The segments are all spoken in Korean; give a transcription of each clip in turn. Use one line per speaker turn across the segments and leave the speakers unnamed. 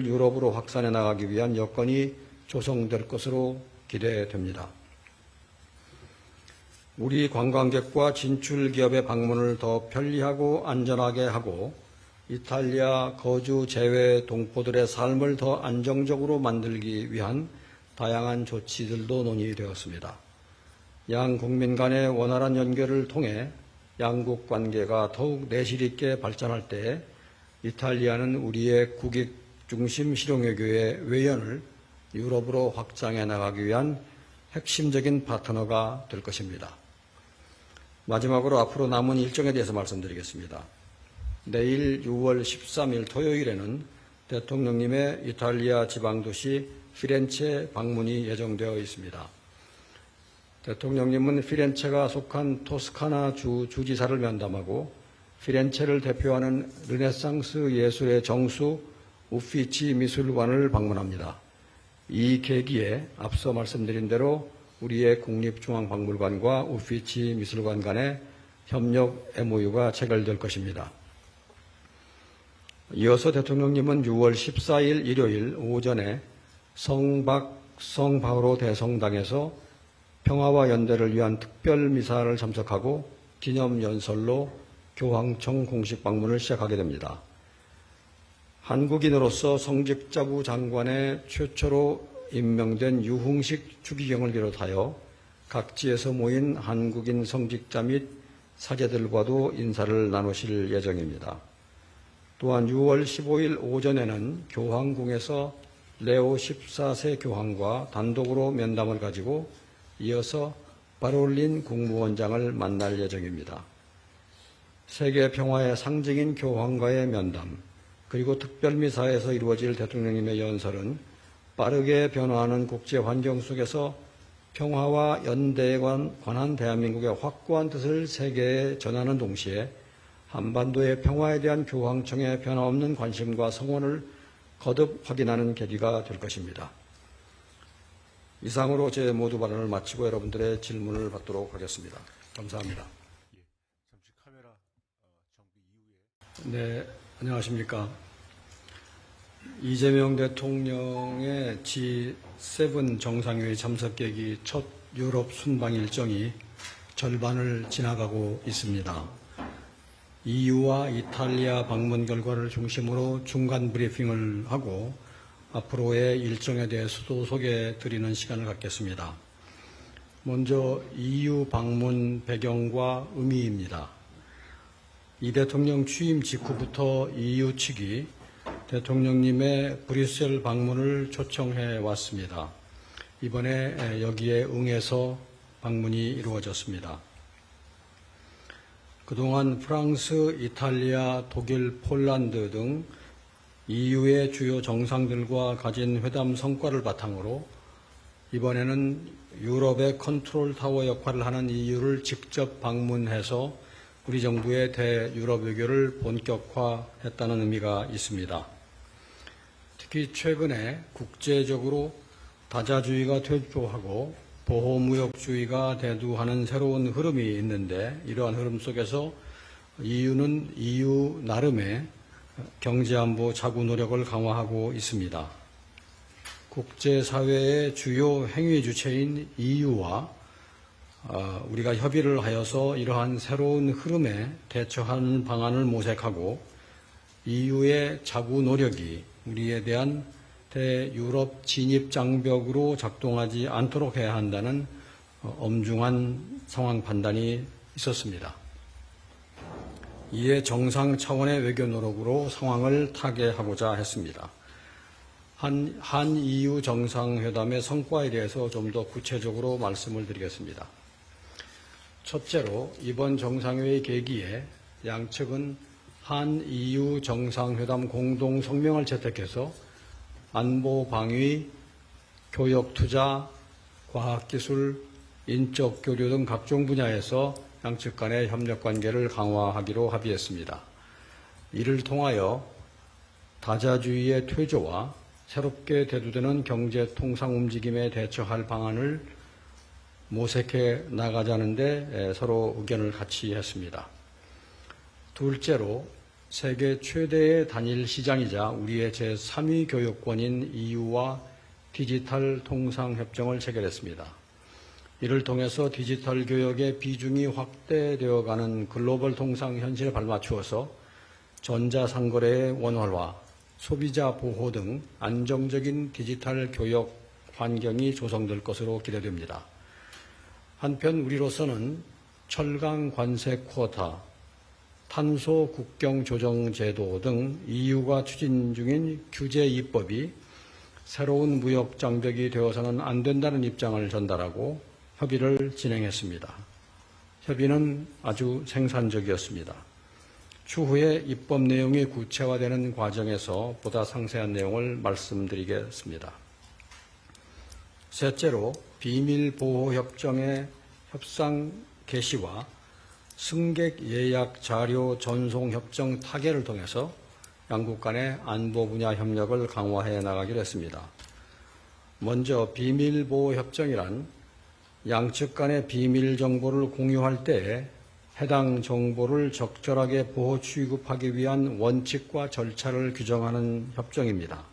유럽으로 확산해 나가기 위한 여건이 조성될 것으로 기대됩니다. 우리 관광객과 진출 기업의 방문을 더 편리하고 안전하게 하고 이탈리아 거주 재외 동포들의 삶을 더 안정적으로 만들기 위한 다양한 조치들도 논의되었습니다. 양 국민 간의 원활한 연결을 통해 양국 관계가 더욱 내실 있게 발전할 때 이탈리아는 우리의 국익 중심 실용외교의 외연을 유럽으로 확장해 나가기 위한 핵심적인 파트너가 될 것입니다. 마지막으로 앞으로 남은 일정에 대해서 말씀드리겠습니다. 내일 6월 13일 토요일에는 대통령님의 이탈리아 지방도시 피렌체 방문이 예정되어 있습니다. 대통령님은 피렌체가 속한 토스카나 주 주지사를 면담하고 피렌체를 대표하는 르네상스 예술의 정수 우피치 미술관을 방문합니다. 이 계기에 앞서 말씀드린 대로 우리의 국립중앙박물관과 우피치 미술관 간의 협력 MOU가 체결될 것입니다. 이어서 대통령님은 6월 14일 일요일 오전에 성바오로 대성당에서 평화와 연대를 위한 특별미사를 참석하고 기념연설로 교황청 공식 방문을 시작하게 됩니다. 한국인으로서 성직자부 장관의 최초로 임명된 유흥식 추기경을 비롯하여 각지에서 모인 한국인 성직자 및 사제들과도 인사를 나누실 예정입니다. 또한 6월 15일 오전에는 교황궁에서 레오 14세 교황과 단독으로 면담을 가지고 이어서 바롤린 국무원장을 만날 예정입니다. 세계 평화의 상징인 교황과의 면담, 그리고 특별미사에서 이루어질 대통령님의 연설은 빠르게 변화하는 국제 환경 속에서 평화와 연대에 관한 대한민국의 확고한 뜻을 세계에 전하는 동시에 한반도의 평화에 대한 교황청의 변함없는 관심과 성원을 거듭 확인하는 계기가 될 것입니다. 이상으로 제 모두 발언을 마치고 여러분들의 질문을 받도록 하겠습니다. 감사합니다.
잠시 카메라 정비 이후에.
네, 안녕하십니까. 이재명 대통령의 G7 정상회의 참석 계기 첫 유럽 순방 일정이 절반을 지나가고 있습니다. EU와 이탈리아 방문 결과를 중심으로 중간 브리핑을 하고 앞으로의 일정에 대해서도 소개해 드리는 시간을 갖겠습니다. 먼저 EU 방문 배경과 의미입니다. 이 대통령 취임 직후부터 EU 측이 대통령님의 브뤼셀 방문을 초청해 왔습니다. 이번에 여기에 응해서 방문이 이루어졌습니다. 그동안 프랑스, 이탈리아, 독일, 폴란드 등 EU의 주요 정상들과 가진 회담 성과를 바탕으로 이번에는 유럽의 컨트롤 타워 역할을 하는 EU를 직접 방문해서 우리 정부의 대유럽 외교를 본격화했다는 의미가 있습니다. 특히 최근에 국제적으로 다자주의가 퇴조하고 보호무역주의가 대두하는 새로운 흐름이 있는데 이러한 흐름 속에서 EU는 EU 나름의 경제안보 자구 노력을 강화하고 있습니다. 국제사회의 주요 행위 주체인 EU와 우리가 협의를 하여서 이러한 새로운 흐름에 대처하는 방안을 모색하고 EU의 자구 노력이 우리에 대한 대유럽 진입 장벽으로 작동하지 않도록 해야 한다는 엄중한 상황 판단이 있었습니다. 이에 정상 차원의 외교 노력으로 상황을 타개하고자 했습니다. 한 EU 정상회담의 성과에 대해서 좀 더 구체적으로 말씀을 드리겠습니다. 첫째로 이번 정상회의 계기에 양측은 한 EU 정상회담 공동 성명을 채택해서 안보 방위, 교역 투자, 과학기술, 인적 교류 등 각종 분야에서 양측 간의 협력 관계를 강화하기로 합의했습니다. 이를 통하여 다자주의의 퇴조와 새롭게 대두되는 경제 통상 움직임에 대처할 방안을 모색해 나가자는 데 서로 의견을 같이 했습니다. 둘째로 세계 최대의 단일 시장이자 우리의 제3위 교역권인 EU와 디지털 통상협정을 체결했습니다. 이를 통해서 디지털 교역의 비중이 확대되어가는 글로벌 통상 현실에 발맞추어서 전자상거래의 원활화, 소비자 보호 등 안정적인 디지털 교역 환경이 조성될 것으로 기대됩니다. 한편 우리로서는 철강 관세 쿼타, 탄소 국경 조정 제도 등 EU가 추진 중인 규제 입법이 새로운 무역 장벽이 되어서는 안 된다는 입장을 전달하고 협의를 진행했습니다. 협의는 아주 생산적이었습니다. 추후에 입법 내용이 구체화되는 과정에서 보다 상세한 내용을 말씀드리겠습니다. 셋째로 비밀보호협정의 협상 개시와 승객 예약 자료 전송 협정 타결을 통해서 양국 간의 안보 분야 협력을 강화해 나가기로 했습니다. 먼저 비밀보호협정이란 양측 간의 비밀 정보를 공유할 때 해당 정보를 적절하게 보호 취급하기 위한 원칙과 절차를 규정하는 협정입니다.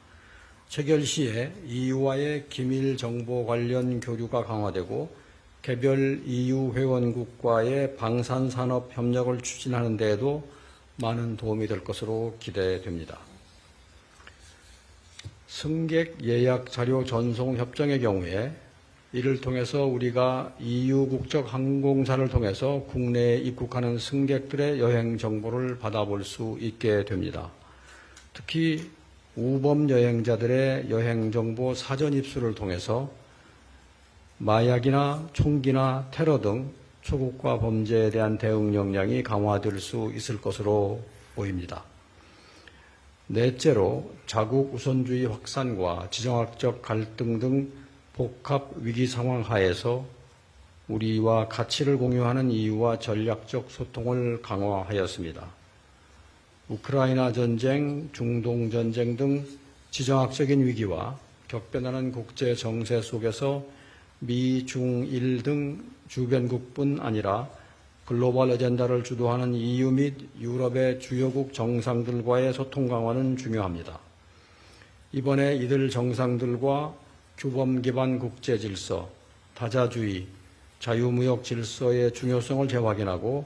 체결 시에 EU와의 기밀 정보 관련 교류가 강화되고 개별 EU 회원국과의 방산산업 협력을 추진하는 데에도 많은 도움이 될 것으로 기대됩니다. 승객 예약 자료 전송 협정의 경우에 이를 통해서 우리가 EU 국적 항공사를 통해서 국내에 입국하는 승객들의 여행 정보를 받아볼 수 있게 됩니다. 특히 우범 여행자들의 여행 정보 사전 입수를 통해서 마약이나 총기나 테러 등 초국가 범죄에 대한 대응 역량이 강화될 수 있을 것으로 보입니다. 넷째로 자국 우선주의 확산과 지정학적 갈등 등 복합 위기 상황 하에서 우리와 가치를 공유하는 EU와 전략적 소통을 강화하였습니다. 우크라이나 전쟁, 중동 전쟁 등 지정학적인 위기와 격변하는 국제 정세 속에서 미, 중, 일 등 주변국뿐 아니라 글로벌 어젠다를 주도하는 EU 및 유럽의 주요국 정상들과의 소통 강화는 중요합니다. 이번에 이들 정상들과 규범 기반 국제 질서, 다자주의, 자유무역 질서의 중요성을 재확인하고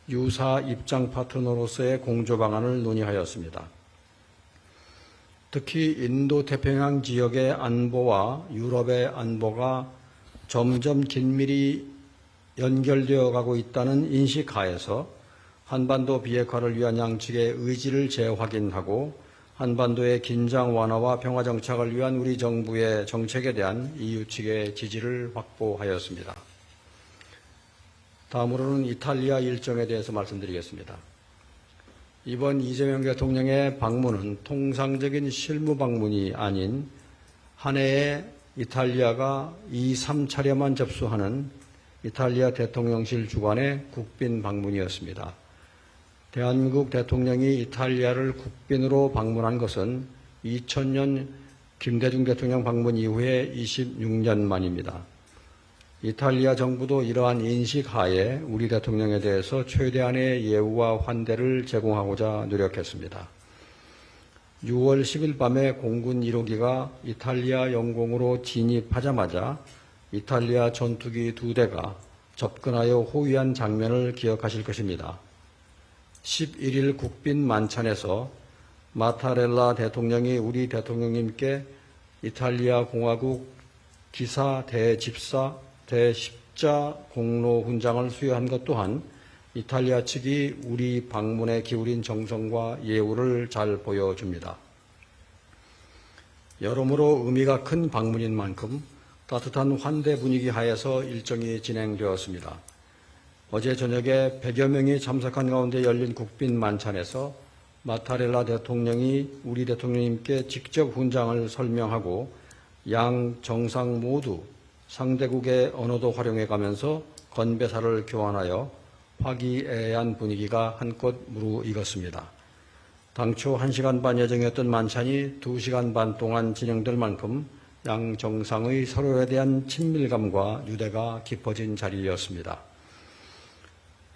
유사 입장 파트너로서의 공조 방안을 논의하였습니다. 특히 인도태평양 지역의 안보와 유럽의 안보가 점점 긴밀히 연결되어 가고 있다는 인식하에서 한반도 비핵화를 위한 양측의 의지를 재확인하고 한반도의 긴장 완화와 평화 정착을 위한 우리 정부의 정책에 대한 EU 측의 지지를 확보하였습니다. 다음으로는 이탈리아 일정에 대해서 말씀드리겠습니다. 이번 이재명 대통령의 방문은 통상적인 실무 방문이 아닌 한 해에 이탈리아가 2, 3차례만 접수하는 이탈리아 대통령실 주관의 국빈 방문이었습니다. 대한민국 대통령이 이탈리아를 국빈으로 방문한 것은 2000년 김대중 대통령 방문 이후에 26년 만입니다. 이탈리아 정부도 이러한 인식 하에 우리 대통령에 대해서 최대한의 예우와 환대를 제공하고자 노력했습니다. 6월 10일 밤에 공군 1호기가 이탈리아 영공으로 진입하자마자 이탈리아 전투기 2대가 접근하여 호위한 장면을 기억하실 것입니다. 11일 국빈 만찬에서 마타렐라 대통령이 우리 대통령님께 이탈리아 공화국 기사 대집사 대십자 공로 훈장을 수여한 것 또한 이탈리아 측이 우리 방문에 기울인 정성과 예우를 잘 보여줍니다. 여러모로 의미가 큰 방문인 만큼 따뜻한 환대 분위기 하에서 일정이 진행되었습니다. 어제 저녁에 100여 명이 참석한 가운데 열린 국빈 만찬에서 마타렐라 대통령이 우리 대통령님께 직접 훈장을 설명하고 양 정상 모두 상대국의 언어도 활용해 가면서 건배사를 교환하여 화기애애한 분위기가 한껏 무르익었습니다. 당초 1시간 반 예정이었던 만찬이 2시간 반 동안 진행될 만큼 양 정상의 서로에 대한 친밀감과 유대가 깊어진 자리였습니다.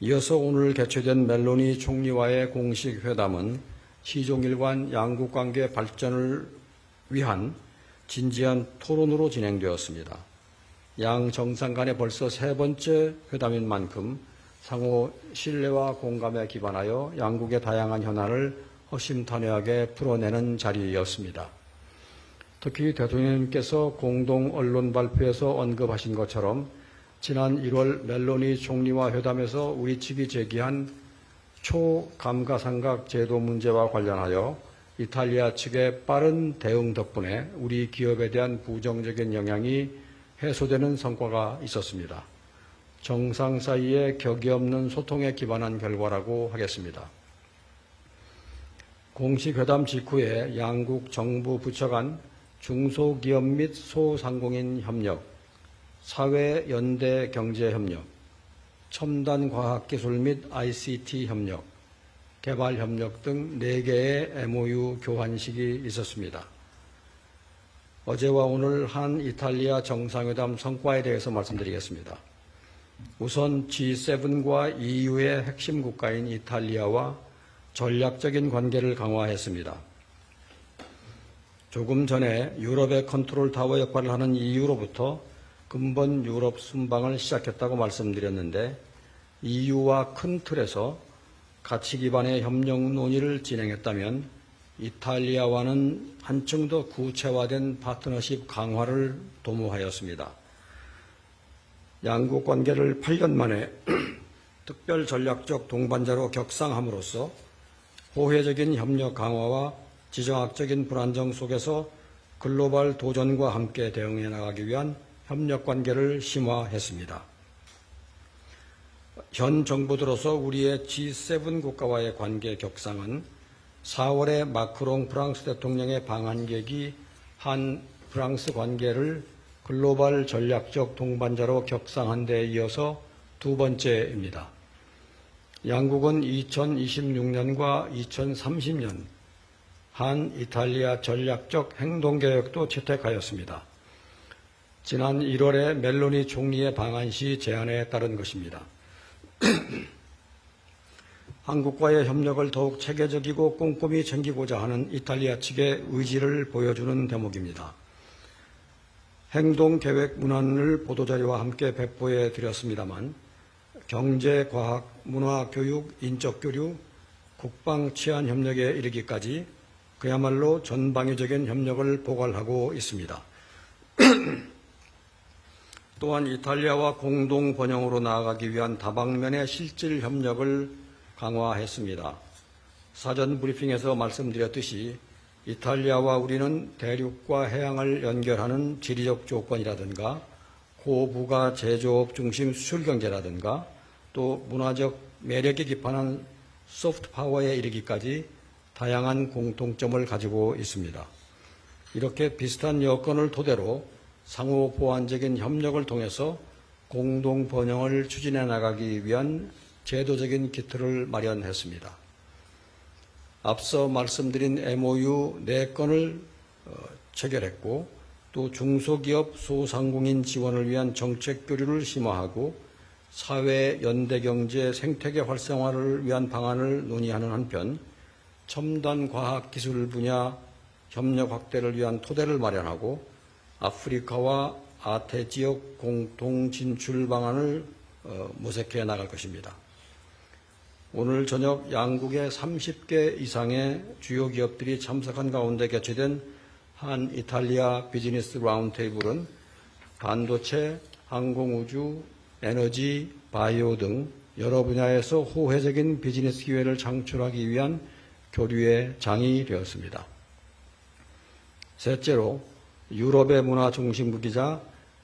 이어서 오늘 개최된 멜로니 총리와의 공식 회담은 시종일관 양국 관계 발전을 위한 진지한 토론으로 진행되었습니다. 양 정상 간에 벌써 세 번째 회담인 만큼 상호 신뢰와 공감에 기반하여 양국의 다양한 현안을 허심탄회하게 풀어내는 자리였습니다. 특히 대통령님께서 공동 언론 발표에서 언급하신 것처럼 지난 1월 멜로니 총리와 회담에서 우리 측이 제기한 초감가상각 제도 문제와 관련하여 이탈리아 측의 빠른 대응 덕분에 우리 기업에 대한 부정적인 영향이 해소되는 성과가 있었습니다. 정상 사이의 격이 없는 소통에 기반한 결과라고 하겠습니다. 공식 회담 직후에 양국 정부 부처 간 중소기업 및 소상공인 협력, 사회연대 경제협력, 첨단과학기술 및 ICT 협력, 개발협력 등 4개의 MOU 교환식이 있었습니다. 어제와 오늘 한 이탈리아 정상회담 성과에 대해서 말씀드리겠습니다. 우선 G7과 EU의 핵심 국가인 이탈리아와 전략적인 관계를 강화했습니다. 조금 전에 유럽의 컨트롤 타워 역할을 하는 EU로부터 근본 유럽 순방을 시작했다고 말씀드렸는데 EU와 큰 틀에서 가치 기반의 협력 논의를 진행했다면 이탈리아와는 한층 더 구체화된 파트너십 강화를 도모하였습니다. 양국 관계를 8년 만에 특별 전략적 동반자로 격상함으로써 호혜적인 협력 강화와 지정학적인 불안정 속에서 글로벌 도전과 함께 대응해 나가기 위한 협력 관계를 심화했습니다. 현 정부 들어서 우리의 G7 국가와의 관계 격상은 4월에 마크롱 프랑스 대통령의 방한객이 한 프랑스 관계를 글로벌 전략적 동반자로 격상한 데 이어서 두 번째입니다. 양국은 2026년과 2030년 한 이탈리아 전략적 행동계획도 채택하였습니다. 지난 1월에 멜로니 총리의 방한 시 제안에 따른 것입니다. 한국과의 협력을 더욱 체계적이고 꼼꼼히 챙기고자 하는 이탈리아 측의 의지를 보여주는 대목입니다. 행동계획 문안을 보도자료와 함께 배포해 드렸습니다만 경제, 과학, 문화, 교육, 인적 교류, 국방 치안 협력에 이르기까지 그야말로 전방위적인 협력을 포괄하고 있습니다. 또한 이탈리아와 공동 번영으로 나아가기 위한 다방면의 실질 협력을 강화했습니다. 사전 브리핑에서 말씀드렸듯이 이탈리아와 우리는 대륙과 해양을 연결하는 지리적 조건이라든가 고부가 제조업 중심 수출 경제라든가 또 문화적 매력에 기반한 소프트 파워에 이르기까지 다양한 공통점을 가지고 있습니다. 이렇게 비슷한 여건을 토대로 상호 보완적인 협력을 통해서 공동 번영을 추진해 나가기 위한 제도적인 기틀을 마련했습니다. 앞서 말씀드린 MOU 4건을 체결했고 또 중소기업 소상공인 지원을 위한 정책 교류를 심화하고 사회 연대경제 생태계 활성화를 위한 방안을 논의하는 한편 첨단 과학기술 분야 협력 확대를 위한 토대를 마련하고 아프리카와 아태 지역 공동 진출 방안을 모색해 나갈 것입니다. 오늘 저녁 양국의 30개 이상의 주요 기업들이 참석한 가운데 개최된 한 이탈리아 비즈니스 라운드테이블은 반도체, 항공우주, 에너지, 바이오 등 여러 분야에서 호혜적인 비즈니스 기회를 창출하기 위한 교류의 장이 되었습니다. 셋째로 유럽의 문화 중심국이자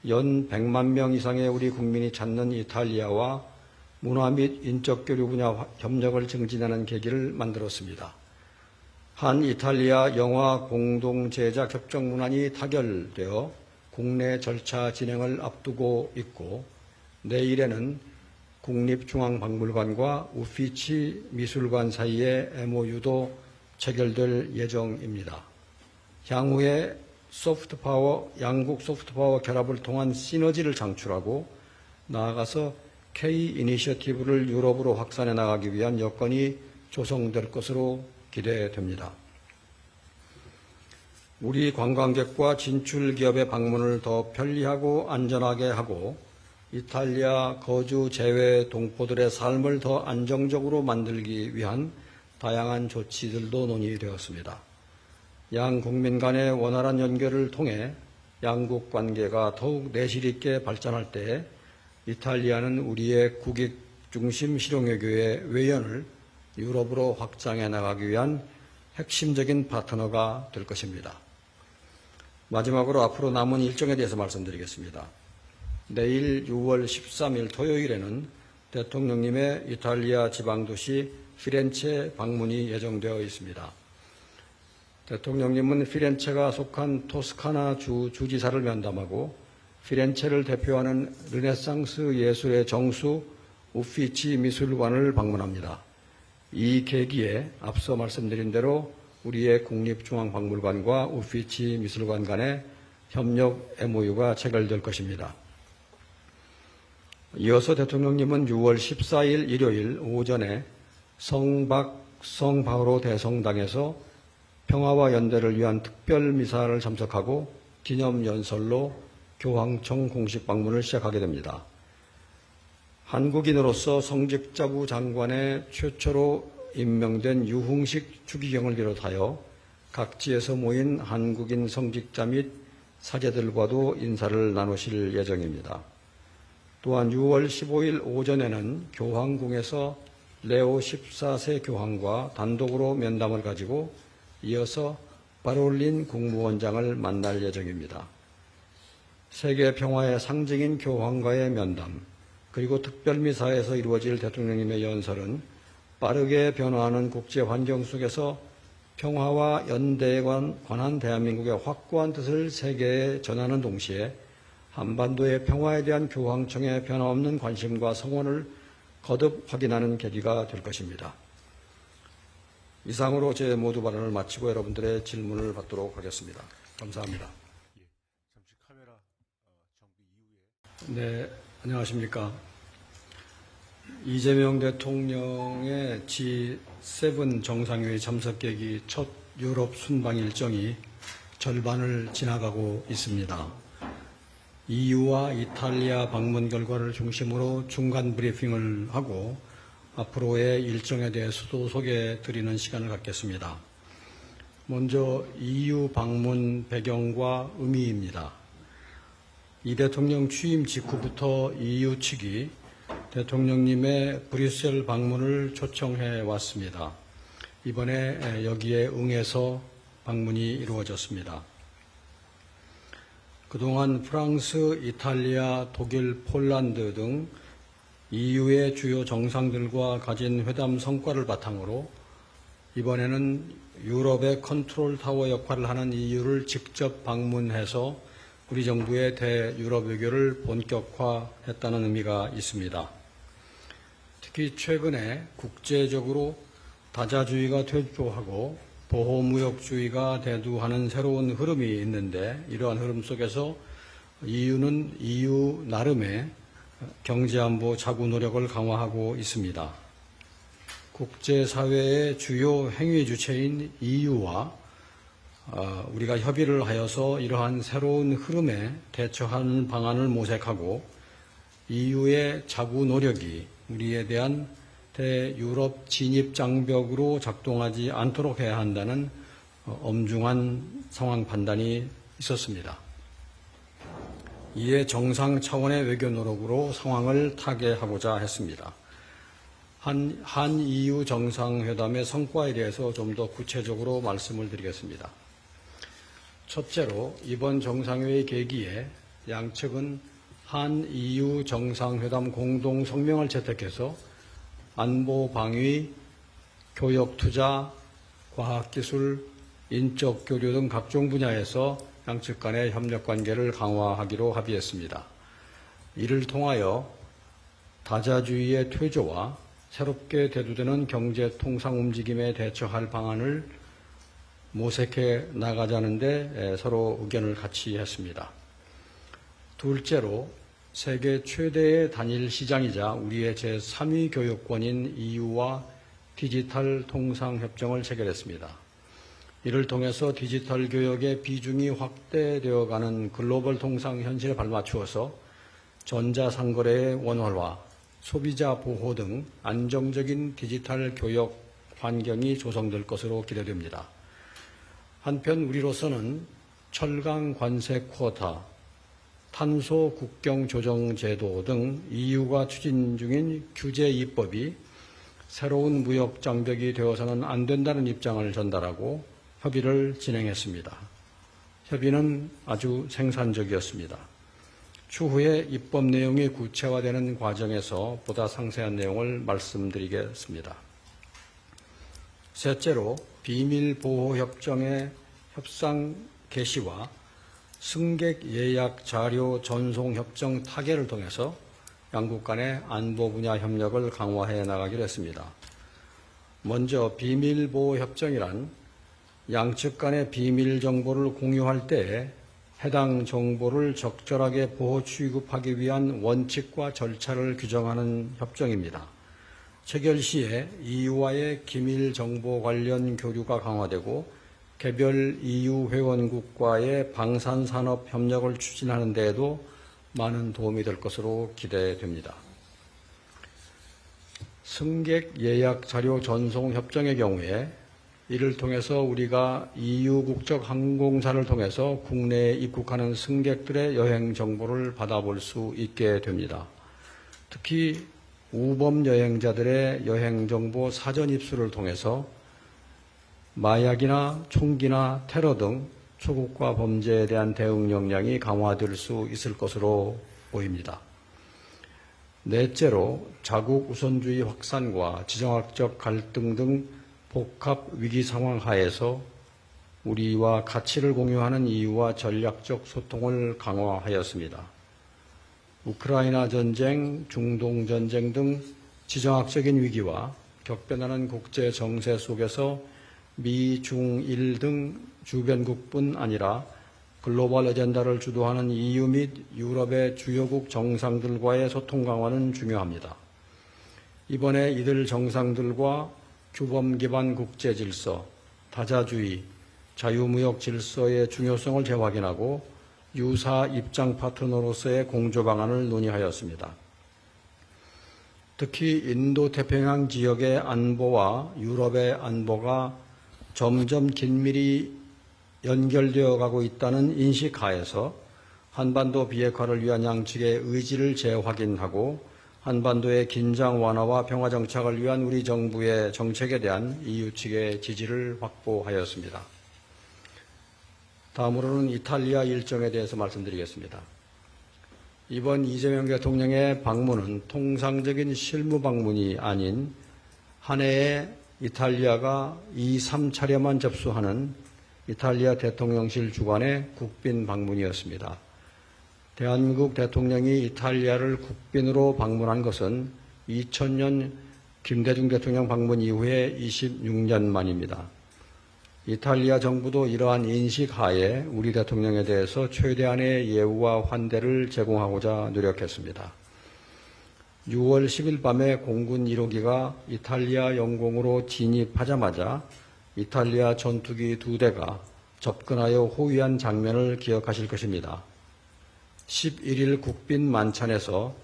연 100만 명 이상의 우리 국민이 찾는 이탈리아와 문화 및 인적 교류 분야 협력을 증진하는 계기를 만들었습니다. 한 이탈리아 영화 공동 제작 협정 문안이 타결되어 국내 절차 진행을 앞두고 있고 내일에는 국립중앙박물관과 우피치 미술관 사이의 MOU도 체결될 예정입니다. 향후에 소프트파워, 양국 소프트파워 결합을 통한 시너지를 창출하고 나아가서 K 이니셔티브를 유럽으로 확산해 나가기 위한 여건이 조성될 것으로 기대됩니다. 우리 관광객과 진출 기업의 방문을 더 편리하고 안전하게 하고 이탈리아 거주 재외 동포들의 삶을 더 안정적으로 만들기 위한 다양한 조치들도 논의되었습니다. 양 국민 간의 원활한 연결을 통해 양국 관계가 더욱 내실 있게 발전할 때 이탈리아는 우리의 국익 중심 실용외교의 외연을 유럽으로 확장해 나가기 위한 핵심적인 파트너가 될 것입니다. 마지막으로 앞으로 남은 일정에 대해서 말씀드리겠습니다. 내일 6월 13일 토요일에는 대통령님의 이탈리아 지방도시 피렌체 방문이 예정되어 있습니다. 대통령님은 피렌체가 속한 토스카나 주 주지사를 면담하고 피렌체를 대표하는 르네상스 예술의 정수 우피치 미술관을 방문합니다. 이 계기에 앞서 말씀드린 대로 우리의 국립중앙박물관과 우피치 미술관 간의 협력 MOU가 체결될 것입니다. 이어서 대통령님은 6월 14일 일요일 오전에 성바오로 대성당에서 평화와 연대를 위한 특별 미사를 참석하고 기념연설로 교황청 공식 방문을 시작하게 됩니다. 한국인으로서 성직자부 장관의 최초로 임명된 유흥식 추기경을 비롯하여 각지에서 모인 한국인 성직자 및 사제들과도 인사를 나누실 예정입니다. 또한 6월 15일 오전에는 교황궁에서 레오 14세 교황과 단독으로 면담을 가지고 이어서 바롤린 국무원장을 만날 예정입니다. 세계 평화의 상징인 교황과의 면담, 그리고 특별미사에서 이루어질 대통령님의 연설은 빠르게 변화하는 국제 환경 속에서 평화와 연대에 관한 대한민국의 확고한 뜻을 세계에 전하는 동시에 한반도의 평화에 대한 교황청의 변함없는 관심과 성원을 거듭 확인하는 계기가 될 것입니다. 이상으로 제 모두 발언을 마치고 여러분들의 질문을 받도록 하겠습니다. 감사합니다.
잠시 카메라 정비 이후에.
네, 안녕하십니까. 이재명 대통령의 G7 정상회의 참석 계기 첫 유럽 순방 일정이 절반을 지나가고 있습니다. EU와 이탈리아 방문 결과를 중심으로 중간 브리핑을 하고 앞으로의 일정에 대해서도 소개해 드리는 시간을 갖겠습니다. 먼저 EU 방문 배경과 의미입니다. 이 대통령 취임 직후부터 EU 측이 대통령님의 브뤼셀 방문을 초청해 왔습니다. 이번에 여기에 응해서 방문이 이루어졌습니다. 그동안 프랑스, 이탈리아, 독일, 폴란드 등 EU의 주요 정상들과 가진 회담 성과를 바탕으로 이번에는 유럽의 컨트롤 타워 역할을 하는 EU를 직접 방문해서 우리 정부의 대유럽 외교를 본격화했다는 의미가 있습니다. 특히 최근에 국제적으로 다자주의가 퇴조하고 보호무역주의가 대두하는 새로운 흐름이 있는데 이러한 흐름 속에서 EU는 EU 나름의 경제안보 자구 노력을 강화하고 있습니다. 국제사회의 주요 행위 주체인 EU와 우리가 협의를 하여서 이러한 새로운 흐름에 대처하는 방안을 모색하고 EU의 자구 노력이 우리에 대한 대유럽 진입 장벽으로 작동하지 않도록 해야 한다는 엄중한 상황 판단이 있었습니다. 이에 정상 차원의 외교 노력으로 상황을 타개하고자 했습니다. 한 EU 정상회담의 성과에 대해서 좀 더 구체적으로 말씀을 드리겠습니다. 첫째로 이번 정상회의 계기에 양측은 한 EU 정상회담 공동 성명을 채택해서 안보 방위, 교역 투자, 과학기술, 인적 교류 등 각종 분야에서 양측 간의 협력 관계를 강화하기로 합의했습니다. 이를 통하여 다자주의의 퇴조와 새롭게 대두되는 경제 통상 움직임에 대처할 방안을 모색해 나가자는 데 서로 의견을 같이 했습니다. 둘째로 세계 최대의 단일 시장이자 우리의 제3위 교육권인 EU와 디지털 통상 협정을 체결했습니다. 이를 통해서 디지털 교육의 비중이 확대되어가는 글로벌 통상 현실에 발맞추어서 전자상거래의 원활화, 소비자 보호 등 안정적인 디지털 교육 환경이 조성될 것으로 기대됩니다. 한편 우리로서는 철강 관세 쿼ota, 탄소 국경 조정 제도 등 EU가 추진 중인 규제 입법이 새로운 무역 장벽이 되어서는 안 된다는 입장을 전달하고 협의를 진행했습니다. 협의는 아주 생산적이었습니다. 추후에 입법 내용이 구체화되는 과정에서 보다 상세한 내용을 말씀드리겠습니다. 셋째로 비밀보호협정의 협상 개시와 승객 예약 자료 전송 협정 타결을 통해서 양국 간의 안보 분야 협력을 강화해 나가기로 했습니다. 먼저 비밀보호협정이란 양측 간의 비밀 정보를 공유할 때 해당 정보를 적절하게 보호 취급하기 위한 원칙과 절차를 규정하는 협정입니다. 체결 시에 EU와의 기밀 정보 관련 교류가 강화되고 개별 EU 회원국과의 방산산업 협력을 추진하는 데에도 많은 도움이 될 것으로 기대됩니다. 승객 예약 자료 전송 협정의 경우에 이를 통해서 우리가 EU 국적 항공사를 통해서 국내에 입국하는 승객들의 여행 정보를 받아볼 수 있게 됩니다. 특히 우범 여행자들의 여행 정보 사전 입수를 통해서 마약이나 총기나 테러 등 초국가 범죄에 대한 대응 역량이 강화될 수 있을 것으로 보입니다. 넷째로 자국 우선주의 확산과 지정학적 갈등 등 복합 위기 상황 하에서 우리와 가치를 공유하는 EU와 전략적 소통을 강화하였습니다. 우크라이나 전쟁, 중동 전쟁 등 지정학적인 위기와 격변하는 국제 정세 속에서 미, 중, 일 등 주변국뿐 아니라 글로벌 어젠다를 주도하는 EU 및 유럽의 주요국 정상들과의 소통 강화는 중요합니다. 이번에 이들 정상들과 규범 기반 국제 질서, 다자주의, 자유무역 질서의 중요성을 재확인하고 유사 입장 파트너로서의 공조 방안을 논의하였습니다. 특히 인도태평양 지역의 안보와 유럽의 안보가 점점 긴밀히 연결되어 가고 있다는 인식 하에서 한반도 비핵화를 위한 양측의 의지를 재확인하고 한반도의 긴장 완화와 평화 정착을 위한 우리 정부의 정책에 대한 EU 측의 지지를 확보하였습니다. 다음으로는 이탈리아 일정에 대해서 말씀드리겠습니다. 이번 이재명 대통령의 방문은 통상적인 실무 방문이 아닌 한 해에 이탈리아가 2, 3차례만 접수하는 이탈리아 대통령실 주관의 국빈 방문이었습니다. 대한민국 대통령이 이탈리아를 국빈으로 방문한 것은 2000년 김대중 대통령 방문 이후에 26년 만입니다. 이탈리아 정부도 이러한 인식 하에 우리 대통령에 대해서 최대한의 예우와 환대를 제공하고자 노력했습니다. 6월 10일 밤에 공군 1호기가 이탈리아 영공으로 진입하자마자 이탈리아 전투기 2대가 접근하여 호위한 장면을 기억하실 것입니다. 11일 국빈 만찬에서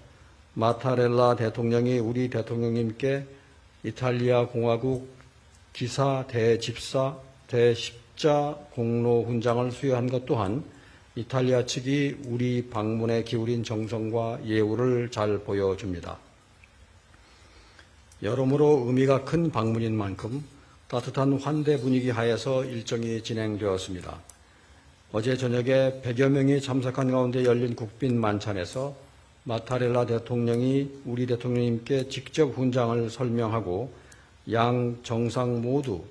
마타렐라 대통령이 우리 대통령님께 이탈리아 공화국 기사 대집사 대십자 공로 훈장을 수여한 것 또한 이탈리아 측이 우리 방문에 기울인 정성과 예우를 잘 보여줍니다. 여러모로 의미가 큰 방문인 만큼 따뜻한 환대 분위기 하에서 일정이 진행되었습니다. 어제 저녁에 100여 명이 참석한 가운데 열린 국빈 만찬에서 마타렐라 대통령이 우리 대통령님께 직접 훈장을 설명하고 양 정상 모두